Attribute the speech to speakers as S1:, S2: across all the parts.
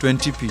S1: 20p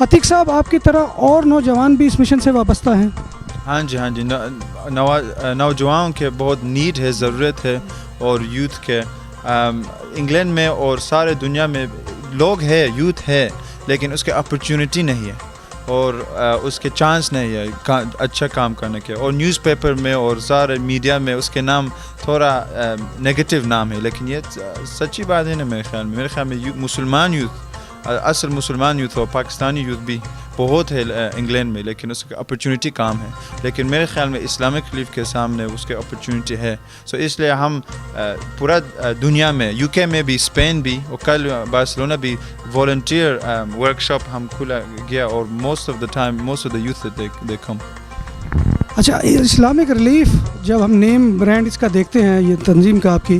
S2: Atiq صاحب آپ کی طرح اور نوجوان بھی اس مشن سے وابستہ ہیں؟
S1: ہاں جی نوجوانوں کے بہت نیڈ ہے, ضرورت ہے, اور یوتھ کے انگلینڈ میں اور سارے دنیا میں لوگ ہے, یوتھ ہے, لیکن اس کے اپرچونٹی نہیں ہے اور اس کے چانس نہیں ہے اچھا کام کرنے کے. اور نیوز پیپر میں اور سارے میڈیا میں اس کے نام تھوڑا نگیٹو نام ہے, لیکن یہ سچی بات ہے نا. میرے خیال میں مسلمان یوتھ, اصل مسلمان یوتھ اور پاکستانی یوتھ بھی بہت ہے انگلینڈ میں, لیکن اس کا اپرچونٹی کام ہے. لیکن میرے خیال میں اسلامک ریلیف کے سامنے اس کے اپرچونٹی ہے. سو اس لیے ہم پورا دنیا میں, یو کے میں بھی, اسپین بھی, اور کل بارسلونا بھی والنٹیئر ورک شاپ ہم کھلا گیا, اور موسٹ آف دا یوتھ دے کم.
S2: اچھا, اسلامک ریلیف جب ہم نیم برانڈ اس کا دیکھتے ہیں, یہ تنظیم کا آپ کی,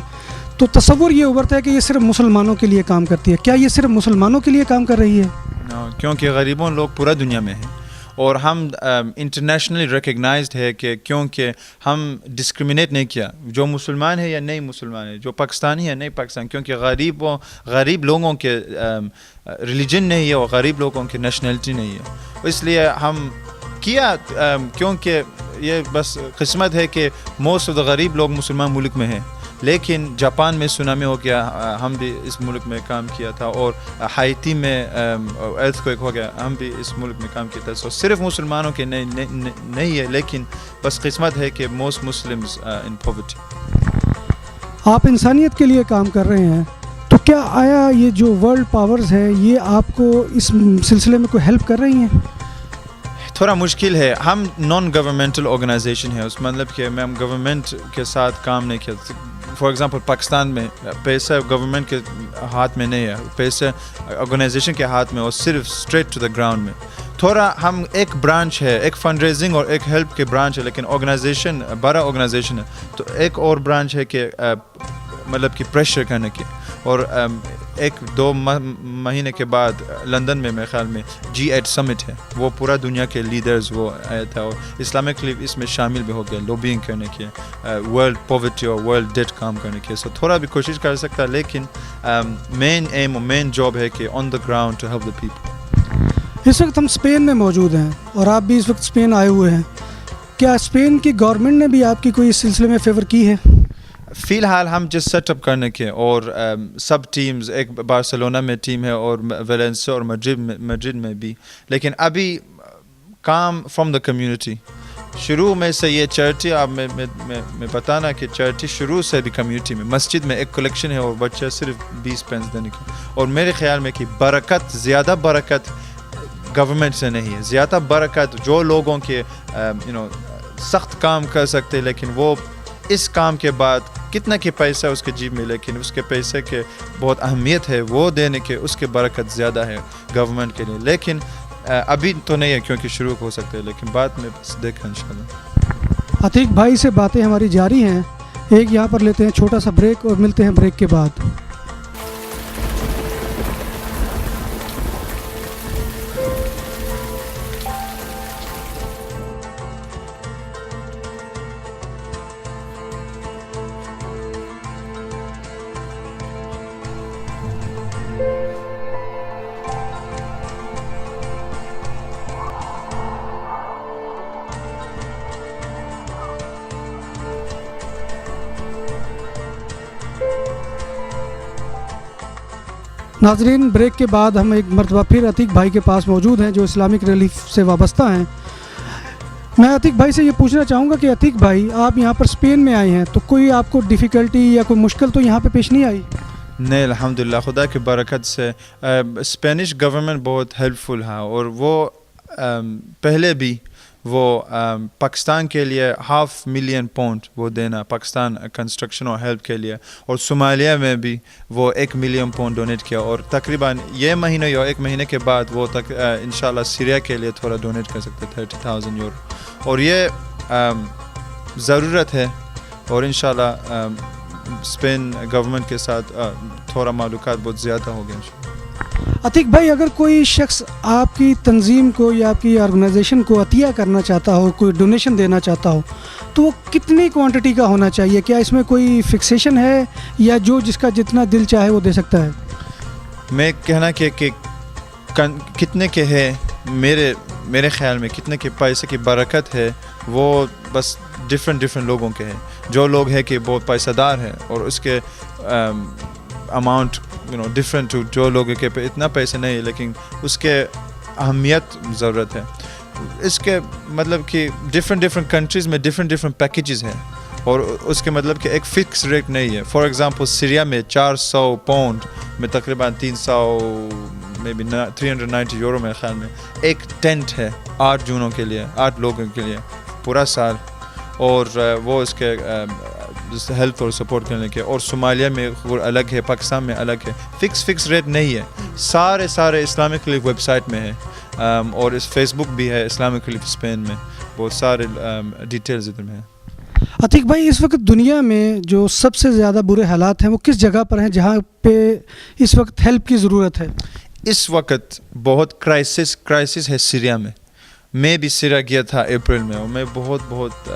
S2: تو تصور یہ ابھرتا ہے کہ یہ صرف مسلمانوں کے لیے کام کرتی ہے. کیا یہ صرف مسلمانوں کے لیے کام کر رہی ہے؟
S1: کیونکہ غریبوں لوگ پورا دنیا میں ہیں, اور ہم انٹرنیشنلی ریکگنائزڈ ہے کہ کیونکہ ہم ڈسکریمنیٹ نہیں کیا, جو مسلمان ہے یا نہیں مسلمان ہے, جو پاکستانی ہے نہیں پاکستانی, کیونکہ غریب لوگوں کے ریلیجن نہیں ہے اور غریب لوگوں کی نیشنلٹی نہیں ہے. اس لیے ہم کیا, کیونکہ یہ بس قسمت ہے کہ موسٹ آف دا غریب لوگ مسلمان ملک میں ہیں. لیکن جاپان میں سونامی ہو گیا, ہم بھی اس ملک میں کام کیا تھا, اور ہائیتی میں ارتھ کوئک ہو گیا, ہم بھی اس ملک میں کام کیا تھا. سو صرف مسلمانوں کے نہیں ہے, لیکن بس قسمت ہے کہ موسٹ مسلمز ان پاورٹی.
S2: آپ انسانیت کے لیے کام کر رہے ہیں, تو کیا آیا یہ جو ورلڈ پاورز ہے یہ آپ کو اس سلسلے میں کوئی ہیلپ کر رہی ہیں؟
S1: تھوڑا مشکل ہے. ہم نان گورنمنٹل آرگنائزیشن ہے, اس مطلب کہ ہم گورنمنٹ کے ساتھ کام نہیں کیا. فار ایگزامپل پاکستان میں پیسہ گورنمنٹ کے ہاتھ میں نہیں ہے, پیسہ آرگنائزیشن کے ہاتھ میں, اور صرف اسٹریٹ ٹو دا گراؤنڈ میں. تھوڑا ہم ایک برانچ ہے, ایک فنڈ ریزنگ اور ایک ہیلپ کے برانچ ہے, لیکن آرگنائزیشن بڑا آرگنائزیشن ہے. تو ایک اور برانچ ہے کہ مطلب کہ پریشر کرنے کی. اور 1-2 مہینے کے بعد لندن میں میرے خیال میں G8 سمٹ ہے, وہ پورا دنیا کے لیڈرز وہ آیا تھا, اور اسلامک ریلیف اس میں شامل بھی ہو گیا, لوبینگ کرنے کے, ورلڈ پاورٹی اور ورلڈ ڈیٹ کام کرنے کے. سو تھوڑا بھی کوشش کر سکتا ہے, لیکن مین ایم اور مین جاب ہے کہ on the ground to help the people.
S2: اس وقت ہم اسپین میں موجود ہیں, اور آپ بھی اس وقت اسپین آئے ہوئے ہیں. کیا اسپین کی گورنمنٹ نے بھی آپ کی کوئی اس سلسلے میں فیور کی ہے؟
S1: فی الحال ہم جس سیٹ اپ کرنے کے, اور سب ٹیمز, ایک بارسلونا میں ٹیم ہے, اور ویلنسیا اور میڈرڈ میں بھی, لیکن ابھی کام فرام دا کمیونٹی. شروع میں سے یہ چیریٹی, آپ میں بتانا کہ چیریٹی شروع سے بھی کمیونٹی میں, مسجد میں ایک کلیکشن ہے, اور بچہ صرف 20 پینس دینے کی. اور میرے خیال میں کہ برکت, زیادہ برکت گورنمنٹ سے نہیں ہے, زیادہ برکت جو لوگوں کے سخت کام کر سکتے, لیکن وہ اس کام کے بعد کتنا کہ پیسہ اس کے جیب میں, لیکن اس کے پیسے کے بہت اہمیت ہے, وہ دینے کے اس کے برکت زیادہ ہے گورنمنٹ کے لیے. لیکن ابھی تو نہیں ہے کیونکہ شروع ہو سکتے ہیں, لیکن بعد میں دیکھیں انشاءاللہ.
S2: عتیق بھائی سے باتیں ہماری جاری ہیں, ایک یہاں پر لیتے ہیں چھوٹا سا بریک, اور ملتے ہیں بریک کے بعد. ناظرین, بریک کے بعد ہم ایک مرتبہ پھر عتیق بھائی کے پاس موجود ہیں جو اسلامک ریلیف سے وابستہ ہیں. میں عتیق بھائی سے یہ پوچھنا چاہوں گا کہ عتیق بھائی, آپ یہاں پر اسپین میں آئے ہیں, تو کوئی آپ کو ڈیفیکلٹی یا کوئی مشکل تو یہاں پہ پیش نہیں آئی؟
S1: نہیں, الحمدللہ, خدا کی برکت سے اسپینش گورنمنٹ بہت ہیلپ فل ہے, اور وہ پہلے بھی وہ پاکستان کے لیے £500,000 وہ دینا, پاکستان کنسٹرکشن اور ہیلپ کے لیے, اور صومالیہ میں بھی وہ £1,000,000 ڈونیٹ کیا, اور تقریباً یہ مہینے یا 1 مہینے کے بعد وہ انشاءاللہ سیریا کے لیے تھوڑا ڈونیٹ کر سکتے, €30,000. اور یہ ضرورت ہے, اور انشاءاللہ اسپین گورنمنٹ کے ساتھ تھوڑا معلومات بہت زیادہ ہو گئے انشاءاللہ.
S2: عتیق بھائی, اگر کوئی شخص آپ کی تنظیم کو یا آپ کی آرگنائزیشن کو عطیہ کرنا چاہتا ہو, کوئی ڈونیشن دینا چاہتا ہو, تو وہ کتنی کوانٹٹی کا ہونا چاہیے؟ کیا اس میں کوئی فکسیشن ہے, یا جو جس کا جتنا دل چاہے وہ دے سکتا ہے؟
S1: میں کہنا کہ کتنے کے ہے میرے خیال میں کتنے کے پیسے کی برکت ہے وہ بس ڈفرینٹ لوگوں کے ہیں. جو لوگ ہیں کہ بہت پیسہ دار ہیں اور اس کے اماؤنٹ ڈفرینٹ ٹو جو لوگ کے پہ اتنا پیسے نہیں ہے لیکن اس کے اہمیت ضرورت ہے. اس کے مطلب کہ ڈفرینٹ کنٹریز میں ڈفرینٹ پیکیجز ہیں اور اس کے مطلب کہ ایک فکس ریٹ نہیں ہے. فار ایگزامپل سیریا میں 400 پاؤنڈ میں تقریباً 390 یورو میرے خیال میں ایک ٹینٹ ہے 8 جونوں کے لیے 8 لوگوں کے لیے پورا سال, اور وہ اس کے ہیلپ اور سپورٹ کرنے کے. اور صومالیہ میں الگ ہے, پاکستان میں الگ ہے, فکس ریٹ نہیں ہے. سارے اسلامک ریلیف ویب سائٹ میں ہے اور اس فیس بک بھی ہے اسلامک ریلیف اسپین میں, بہت سارے ڈیٹیلز ادھر میں ہیں.
S2: عتیق بھائی, اس وقت دنیا میں جو سب سے زیادہ برے حالات ہیں وہ کس جگہ پر ہیں جہاں پہ اس وقت ہیلپ کی ضرورت ہے؟
S1: اس وقت بہت کرائسس ہے سیریا میں. میں بھی سیریا گیا تھا اپریل میں اور میں بہت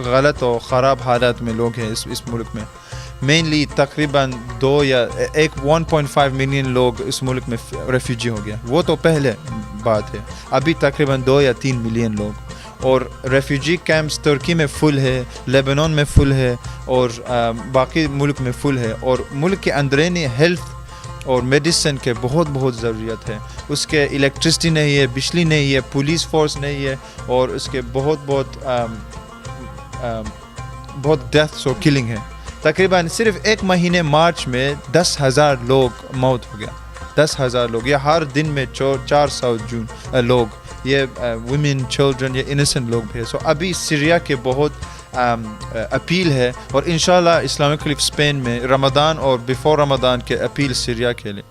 S1: غلط اور خراب حالات میں لوگ ہیں اس ملک میں. مینلی تقریباً 1.5 ملین لوگ اس ملک میں ریفیوجی ہو گیا. وہ تو پہلے بات ہے, ابھی تقریباً 2 یا 3 ملین لوگ. اور ریفیوجی کیمپس ترکی میں فل ہے, لیبنان میں فل ہے اور باقی ملک میں فل ہے. اور ملک کے اندرونی ہیلتھ اور میڈیسن کے بہت ضروریت ہے. اس کے الیکٹرسٹی نہیں ہے, بجلی نہیں ہے, پولیس فورس نہیں ہے, اور اس کے بہت ڈیتھس اور کلنگ ہے. تقریباً صرف ایک مہینے مارچ میں 10,000 لوگ موت ہو گیا. 10,000 لوگ, یہ ہر دن میں 400 لوگ, یہ ویمن چلڈرن, یہ انسنٹ لوگ بھی ہے. سو ابھی سیریا کے بہت اپیل ہے, اور انشاءاللہ اسلامک ریلیف اسپین میں رمضان اور بیفور رمضان کے اپیل سیریا کے لیے,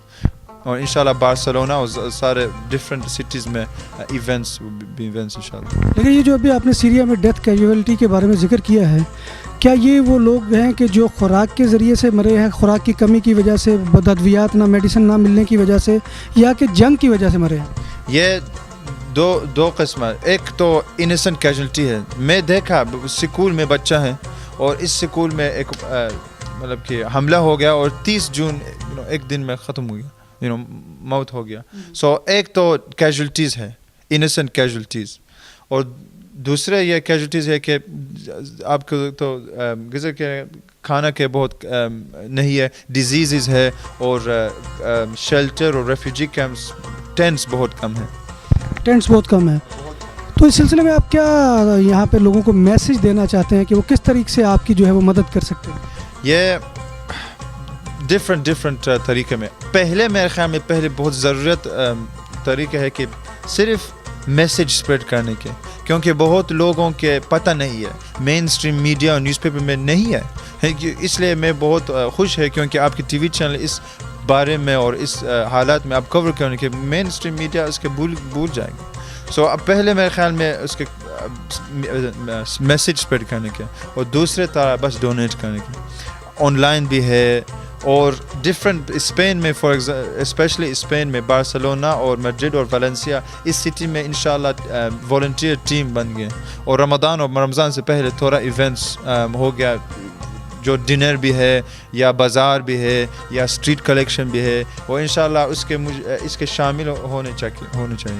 S1: اور انشاءاللہ بارسلونا اور سارے ڈفرینٹ سٹیز میں ایونٹس انشاءاللہ.
S2: لیکن یہ جو ابھی آپ نے سیریا میں ڈیتھ کیجویلٹی کے بارے میں ذکر کیا ہے, کیا یہ وہ لوگ ہیں کہ جو خوراک کے ذریعے سے مرے ہیں, خوراک کی کمی کی وجہ سے, ادویات نہ میڈیسن نہ ملنے کی وجہ سے, یا کہ جنگ کی وجہ سے مرے ہیں؟
S1: یہ دو قسم ہے. ایک تو انسنٹ کیجویلٹی ہے. میں دیکھا سکول میں بچہ ہیں اور اس سکول میں ایک مطلب کہ حملہ ہو گیا اور 30 جون ایک دن میں ختم ہو گیا, موت ہو گیا. سو ایک تو کیجویلٹیز ہے, انسنٹ کیجویلٹیز, اور دوسرے یہ کیجویلٹیز ہے کہ آپ کو تو غذا کے کھانا کے بہت نہیں ہے, ڈیزیزز ہے, اور شیلٹر اور ریفیوجی کیمپس ٹینٹس بہت کم ہیں.
S2: تو اس سلسلے میں آپ کیا یہاں پہ لوگوں کو میسج دینا چاہتے ہیں کہ وہ کس طریقے سے آپ کی جو ہے وہ مدد کر سکتے ہیں؟
S1: یہ ڈفرینٹ طریقے میں. پہلے میرے خیال میں بہت ضرورت طریقہ ہے کہ صرف میسج اسپریڈ کرنے کے, کیونکہ بہت لوگوں کے پتہ نہیں ہے, مین اسٹریم میڈیا اور نیوز پیپر میں نہیں ہے. اس لیے میں بہت خوش ہے کیونکہ آپ کی ٹی وی چینل اس بارے میں اور اس حالات میں آپ کور کرنے کے, مین اسٹریم میڈیا اس کے بھول جائے گی. سو اب پہلے میرے خیال میں اس کے میسج اسپریڈ کرنے کے, اور دوسرے طرح بس ڈونیٹ کرنے کے. آن لائن بھی ہے, اور ڈفرینٹ اسپین میں اسپیشلی اسپین میں بارسلونا اور میڈرڈ اور ویلنسیا, اس سٹی میں انشاءاللہ والنٹیئر ٹیم بن گئے. اور رمضان سے پہلے تھوڑا ایونٹس ہو گیا, جو ڈنر بھی ہے, یا بازار بھی ہے, یا اسٹریٹ کلیکشن بھی ہے, وہ انشاءاللہ اس کے شامل ہونے چاہیے.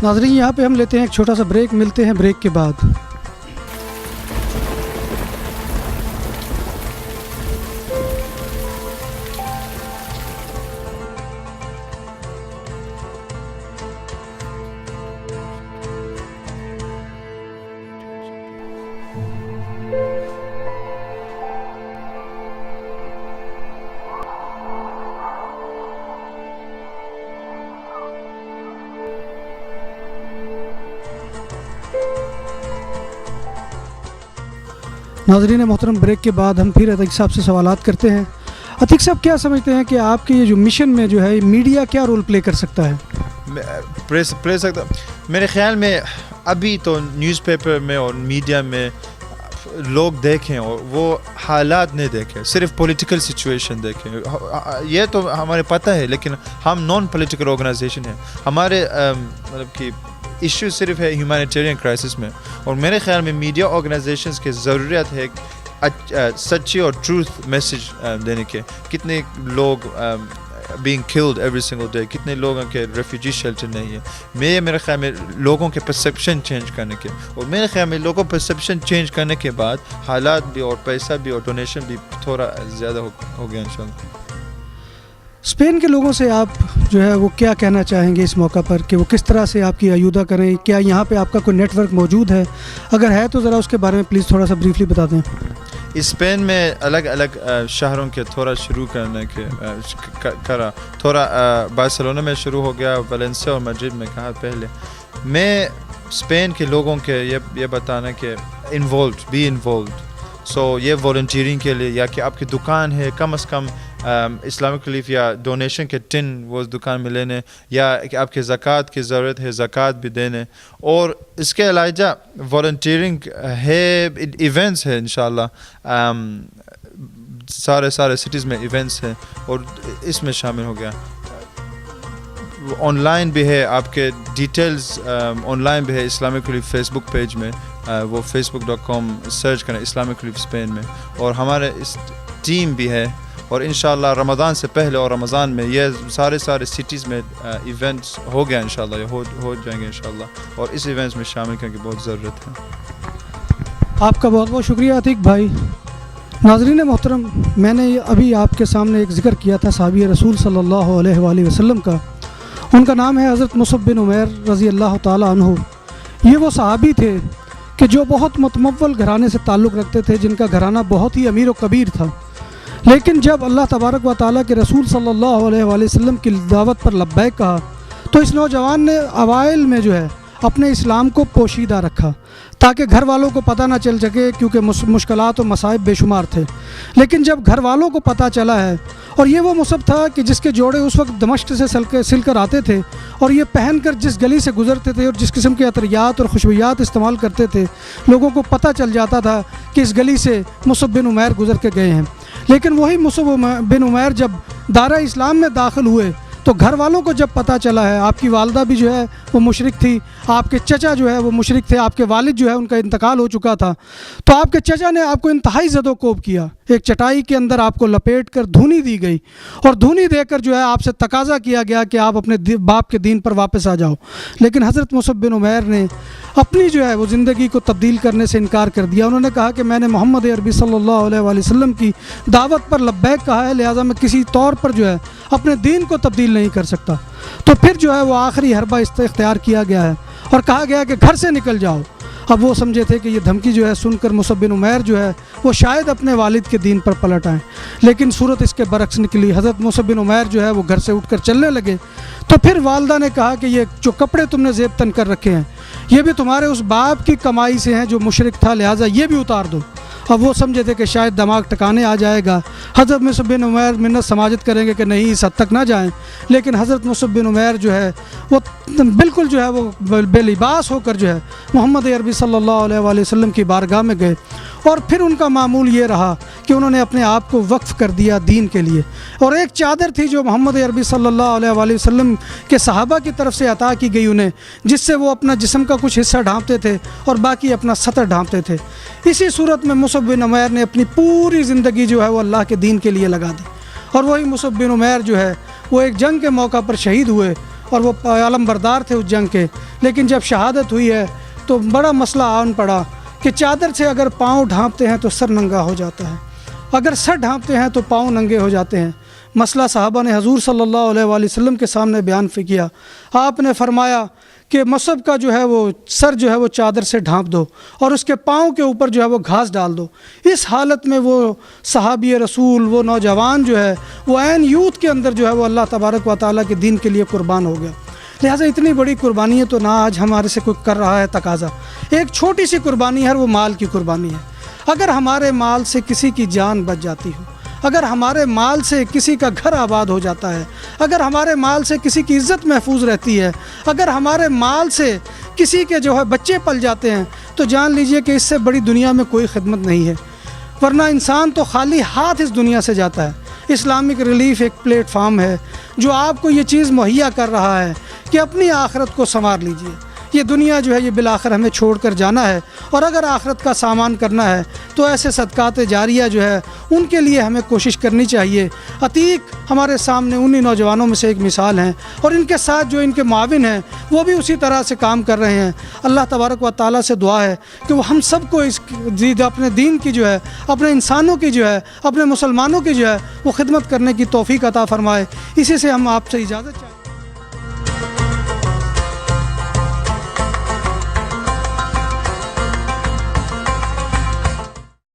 S2: ناظرین, یہاں پہ ہم لیتے ہیں ایک چھوٹا سا بریک, ملتے ہیں بریک کے بعد. ناظرین محترم, بریک کے بعد ہم پھر عتیق صاحب سے سوالات کرتے ہیں. عتیق صاحب, کیا سمجھتے ہیں کہ آپ کے یہ جو مشن میں جو ہے میڈیا کیا رول پلے کر سکتا ہے؟
S1: پلے سکتا میرے خیال میں ابھی تو نیوز پیپر میں اور میڈیا میں لوگ دیکھیں اور وہ حالات نہیں دیکھیں, صرف پولیٹیکل سچویشن دیکھیں. یہ تو ہمارے پتہ ہے, لیکن ہم نان پولیٹیکل آرگنائزیشن ہیں. ہمارے مطلب کہ ایشو صرف ہے ہیومینیٹیرین کرائسس میں, اور میرے خیال میں میڈیا آرگنائزیشنز کی ضرورت ہے سچی اور ٹروتھ میسج دینے کے. کتنے لوگ being killed every single day, کتنے لوگوں کے ریفیوجی شیلٹر نہیں ہے. میرے خیال میں لوگوں کے پرسیپشن چینج کرنے کے, اور میرے خیال میں لوگوں پرسیپشن چینج کرنے کے بعد حالات بھی اور پیسہ بھی اور ڈونیشن بھی تھوڑا زیادہ ہو گیا انشاءاللہ.
S2: اسپین کے لوگوں سے آپ جو ہے وہ کیا کہنا چاہیں گے اس موقع پر کہ وہ کس طرح سے آپ کی ایودہ کریں؟ کیا یہاں پہ آپ کا کوئی نیٹ ورک موجود ہے؟ اگر ہے تو ذرا اس کے بارے میں پلیز تھوڑا سا بریفلی بتا دیں.
S1: اسپین میں الگ الگ شہروں کے تھوڑا شروع کرنے کے کرا, تھوڑا بارسلونا میں شروع ہو گیا, ویلنسیا اور میڈرڈ میں کہا پہلے. میں اسپین کے لوگوں کے یہ بتانا کہ بی انوالوڈ. سو یہ والنٹیئرنگ کے لیے, یا کہ آپ کی دکان ہے, کم از کم اسلامک ریلیف یا ڈونیشن کے ٹن وہ دکان میں لینے, یا کہ آپ کے زکوٰۃ کی ضرورت ہے زکوٰۃ بھی دینے. اور اس کے علاوہ والنٹیئرنگ ہے, ایونٹس ہے انشاءاللہ, سارے سٹیز میں ایونٹس ہیں اور اس میں شامل ہو گیا. آن لائن بھی ہے, آپ کے ڈیٹیلز آن لائن بھی ہے اسلامک ریلیف فیس بک پیج میں, وہ facebook.com سرچ کریں اسلامک ریلیف اسپین میں. اور ہمارے اس ٹیم بھی ہے, اور انشاءاللہ رمضان سے پہلے اور رمضان میں یہ سارے سٹیز میں ایونٹس ہو گیا انشاءاللہ, یہ ہو جائیں گے انشاءاللہ, اور اس ایونٹس میں شامل کرنے کی بہت ضرورت ہے.
S2: آپ کا بہت بہت شکریہ عتیق بھائی. ناظرین محترم, میں نے ابھی آپ کے سامنے ایک ذکر کیا تھا صحابی رسول صلی اللہ علیہ وآلہ وسلم کا. ان کا نام ہے حضرت مصعب بن عمیر رضی اللہ تعالی عنہ. یہ وہ صحابی تھے کہ جو بہت متمول گھرانے سے تعلق رکھتے تھے, جن کا گھرانہ بہت ہی امیر و کبیر تھا. لیکن جب اللہ تبارک و تعالیٰ کے رسول صلی اللہ علیہ وآلہ وسلم کی دعوت پر لبیک کہا تو اس نوجوان نے اوائل میں جو ہے اپنے اسلام کو پوشیدہ رکھا تاکہ گھر والوں کو پتہ نہ چل سکے, کیونکہ مشکلات و مصائب بے شمار تھے. لیکن جب گھر والوں کو پتہ چلا ہے, اور یہ وہ مصعب تھا کہ جس کے جوڑے اس وقت دمشق سے سل کر آتے تھے, اور یہ پہن کر جس گلی سے گزرتے تھے اور جس قسم کے عطریات اور خوشبویات استعمال کرتے تھے, لوگوں کو پتہ چل جاتا تھا کہ اس گلی سے مصعب بن عمیر گزر کے گئے ہیں. لیکن وہی مصعب بن عمیر جب دارہ اسلام میں داخل ہوئے تو گھر والوں کو جب پتہ چلا ہے, آپ کی والدہ بھی جو ہے وہ مشرک تھی, آپ کے چچا جو ہے وہ مشرک تھے, آپ کے والد جو ہے ان کا انتقال ہو چکا تھا, تو آپ کے چچا نے آپ کو انتہائی زد و کوب کیا. ایک چٹائی کے اندر آپ کو لپیٹ کر دھونی دی گئی, اور دھونی دے کر جو ہے آپ سے تقاضا کیا گیا کہ آپ اپنے باپ کے دین پر واپس آ جاؤ. لیکن حضرت مصعب بن عمیر نے اپنی جو ہے وہ زندگی کو تبدیل کرنے سے انکار کر دیا. انہوں نے کہا کہ میں نے محمد عربی صلی اللہ علیہ وآلہ وسلم کی دعوت پر لبیک کہا ہے, لہٰذا میں کسی طور پر جو ہے اپنے دین کو تبدیل نہیں کر سکتا. تو پھر جو ہے وہ آخری حربہ اختیار کیا گیا ہے اور کہا گیا کہ گھر سے نکل جاؤ. اب وہ سمجھے تھے کہ یہ دھمکی جو ہے سن کر مصعب بن عمیر جو ہے وہ شاید اپنے والد کے دین پر پلٹ آئیں, لیکن صورت اس کے برعکس نکلی. حضرت مصعب بن عمیر جو ہے وہ گھر سے اٹھ کر چلنے لگے تو پھر والدہ نے کہا کہ یہ جو کپڑے تم نے زیب تن کر رکھے ہیں یہ بھی تمہارے اس باپ کی کمائی سے ہیں جو مشرک تھا, لہٰذا یہ بھی اتار دو. اب وہ سمجھے تھے کہ شاید دماغ ٹکانے آ جائے گا, حضرت مصعب بن عمیر منت سماجت کریں گے کہ نہیں اس حد تک نہ جائیں. لیکن حضرت مصعب بن عمیر جو ہے وہ بالکل جو ہے وہ بے لباس ہو کر جو ہے محمد عربی صلی اللہ علیہ وآلہ وسلم کی بارگاہ میں گئے, اور پھر ان کا معمول یہ رہا کہ انہوں نے اپنے آپ کو وقف کر دیا دین کے لیے. اور ایک چادر تھی جو محمد عربی صلی اللہ علیہ وآلہ وسلم کے صحابہ کی طرف سے عطا کی گئی انہیں, جس سے وہ اپنا جسم کا کچھ حصہ ڈھانپتے تھے اور باقی اپنا سطر ڈھانپتے تھے. اسی صورت میں مصعب بن عمیر نے اپنی پوری زندگی جو ہے وہ اللہ کے دین کے لیے لگا دی. اور وہی مصعب بن عمیر جو ہے وہ ایک جنگ کے موقع پر شہید ہوئے, اور وہ عالم بردار تھے اس جنگ کے. لیکن جب شہادت ہوئی ہے تو بڑا مسئلہ آن پڑا کہ چادر سے اگر پاؤں ڈھانپتے ہیں تو سر ننگا ہو جاتا ہے, اگر سر ڈھانپتے ہیں تو پاؤں ننگے ہو جاتے ہیں. مسئلہ صحابہ نے حضور صلی اللہ علیہ وآلہ وسلم کے سامنے بیان کیا. آپ نے فرمایا کہ مصعب کا جو ہے وہ سر جو ہے وہ چادر سے ڈھانپ دو اور اس کے پاؤں کے اوپر جو ہے وہ گھاس ڈال دو. اس حالت میں وہ صحابی رسول, وہ نوجوان جو ہے وہ عین یوتھ کے اندر جو ہے وہ اللہ تبارک و تعالیٰ کے دین کے لیے قربان ہو گیا. لہٰذا اتنی بڑی قربانی ہے تو نہ آج ہمارے سے کوئی کر رہا ہے تقاضا. ایک چھوٹی سی قربانی ہے, وہ مال کی قربانی ہے. اگر ہمارے مال سے کسی کی جان بچ جاتی ہو, اگر ہمارے مال سے کسی کا گھر آباد ہو جاتا ہے, اگر ہمارے مال سے کسی کی عزت محفوظ رہتی ہے, اگر ہمارے مال سے کسی کے جو ہے بچے پل جاتے ہیں, تو جان لیجئے کہ اس سے بڑی دنیا میں کوئی خدمت نہیں ہے. ورنہ انسان تو خالی ہاتھ اس دنیا سے جاتا ہے. اسلامک ریلیف ایک پلیٹ فارم ہے جو آپ کو یہ چیز مہیا کر رہا ہے کہ اپنی آخرت کو سنوار لیجئے. یہ دنیا جو ہے یہ بالآخر ہمیں چھوڑ کر جانا ہے، اور اگر آخرت کا سامان کرنا ہے تو ایسے صدقات جاریہ جو ہے ان کے لیے ہمیں کوشش کرنی چاہیے۔ عتیق ہمارے سامنے انہی نوجوانوں میں سے ایک مثال ہیں، اور ان کے ساتھ جو ان کے معاون ہیں وہ بھی اسی طرح سے کام کر رہے ہیں۔ اللہ تبارک و تعالیٰ سے دعا ہے کہ وہ ہم سب کو اس اپنے دین کی جو ہے، اپنے انسانوں کی جو ہے، اپنے مسلمانوں کی جو ہے وہ خدمت کرنے کی توفیق عطا فرمائے۔ اسی سے ہم آپ سے اجازت چاہتے ہیں۔